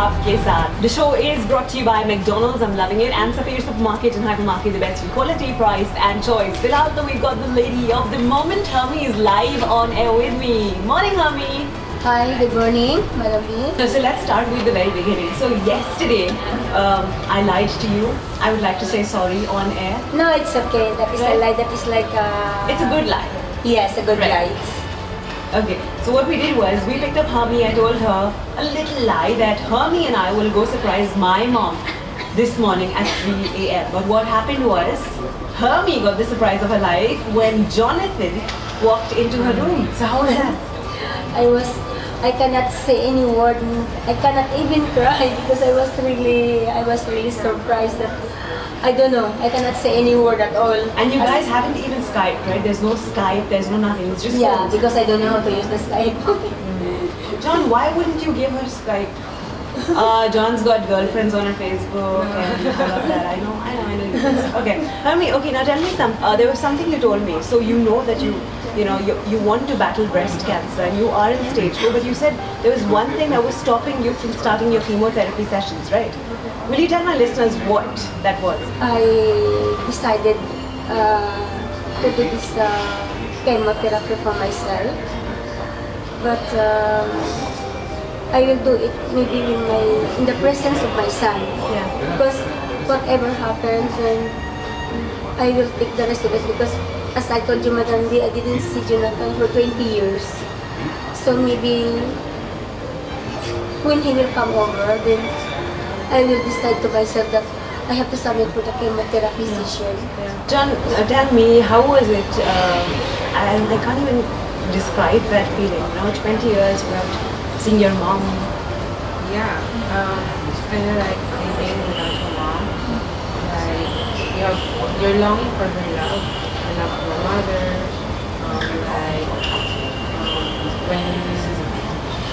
आपके साथ. The show is brought to you by McDonald's. I'm loving it. And Safir Supermarket and Hypermarket, the best in quality, price and choice. Filhal, though, we've got the lady of the moment. Hermie is live on air with me. Morning, Hermie. Hi, good morning, Madam B. So let's start with the very beginning. So yesterday, I lied to you. I would like to say sorry on air. No, it's okay. That is a lie. That is like It's a good lie. Yes, a good lie. Okay, so what we did was we picked up Hermie. I told her a little lie that Hermie and I will go surprise my mom this morning at 3 a.m. But what happened was Hermie got the surprise of her life when Jonathan walked into her room. So how was that? I cannot say any word. I cannot even cry because I was really surprised that I don't know. I cannot say any word at all. And you guys haven't even Skyped, right? There's no Skype, there's no nothing. It's just phones. Because I don't know how to use the Skype. John, why wouldn't you give her Skype? John's got girlfriends on her Facebook and all of that. I know. Okay, Hermie. Okay, now tell me there was something you told me. So you know that you want to battle breast cancer and you are in stage 4. But you said there was one thing that was stopping you from starting your chemotherapy sessions, right? Will you tell my listeners what that was? I decided to do this chemotherapy for myself, but I will do it maybe in the presence of my son. Yeah. Because whatever happens, and I will take the rest of it. Because as I told you, Madam B, I didn't see Jonathan for 20 years. So maybe when he will come over, then I will decide to myself that I have to submit for the chemotherapy session. John, tell me, how was it? I can't even describe that feeling. 20 years without seeing your mom. Yeah, it's kind of like living without your mom. Like you're longing for her love, the love of your mother.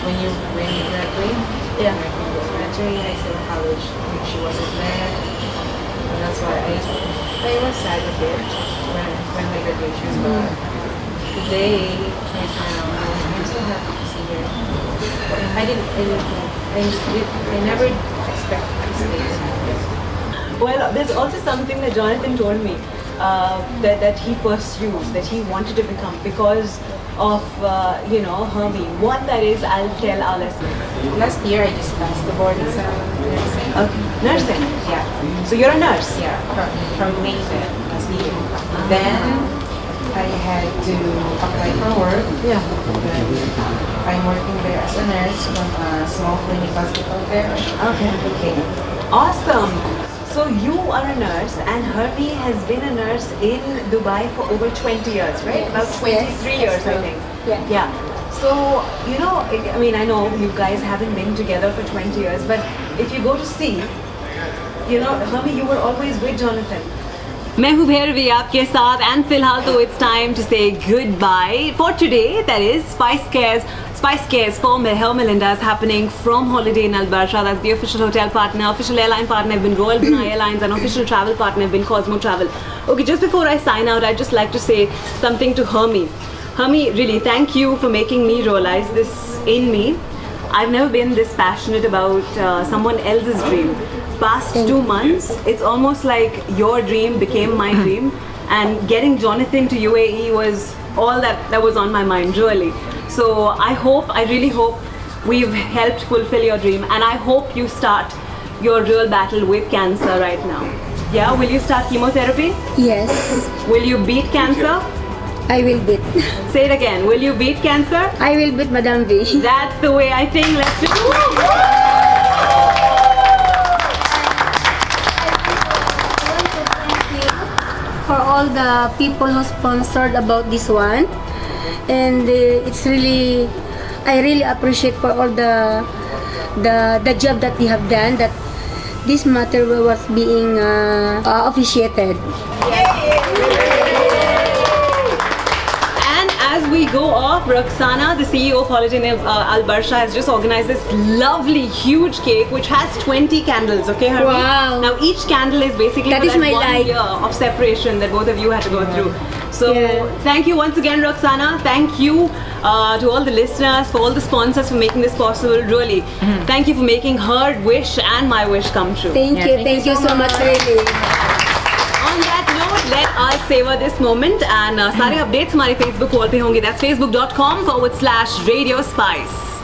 When you graduate, yeah. I said college, she wasn't there, and that's why I was sad a bit when my graduation, but today, right now, I'm so happy to see her. I never expected to stay here. Well, there's also something that Jonathan told me that he pursues, that he wanted to become because of Hermie. What that is, I'll tell our listeners. Last year I just passed the board exam nursing. Okay. Nursing? Yeah. So you're a nurse? Yeah, from May last year. Then I had to apply for work. Yeah. I'm working there as a nurse from a small clinic hospital there. Okay. Awesome. So you are a nurse and Hermie has been a nurse in Dubai for over 20 years, right? Yes. About 23 years, I think. Yeah. So, I know you guys haven't been together for 20 years, but if you go to see, Hermie, you were always with Jonathan. मैं हूँ भैरवी आपके साथ and फिलहाल तो it's time to say goodbye for today. That is Spice Cares for Her Melinda is happening from Holiday Inn Al Barsha. That's the official hotel partner. Official airline partner have been Royal Brunei Airlines and official travel partner have been Cosmo Travel. Okay, just before I sign out, I'd just like to say something to Hermie. Hermie, really, thank you for making me realize this in me. I've never been this passionate about someone else's dream. Past 2 months, it's almost like your dream became my dream, and getting Jonathan to UAE was all that was on my mind, really. So I really hope we've helped fulfill your dream, and I hope you start your real battle with cancer right now. Yeah, will you start chemotherapy? Yes. Will you beat cancer? I will beat. Say it again. Will you beat cancer? I will beat Madam V. That's the way I think. Let's do it. For all the people who sponsored about this one, and it's really, I really appreciate for all the job that they have done, that this matter was being officiated. And as we go off, Roxana, the CEO of Holiday Inn Al Barsha, has just organized this lovely huge cake which has 20 candles. Okay, Hermie? Wow. Now each candle is basically that is my 1 life. year of separation that both of you had to go through. So thank you once again, Roxana. Thank you to all the listeners, for all the sponsors for making this possible. Really, thank you for making her wish and my wish come true. Thank you so much, really. On that note, let us savor this moment and सारे updates हमारे Facebook wall पे होंगे. That's facebook.com/Radio Spice.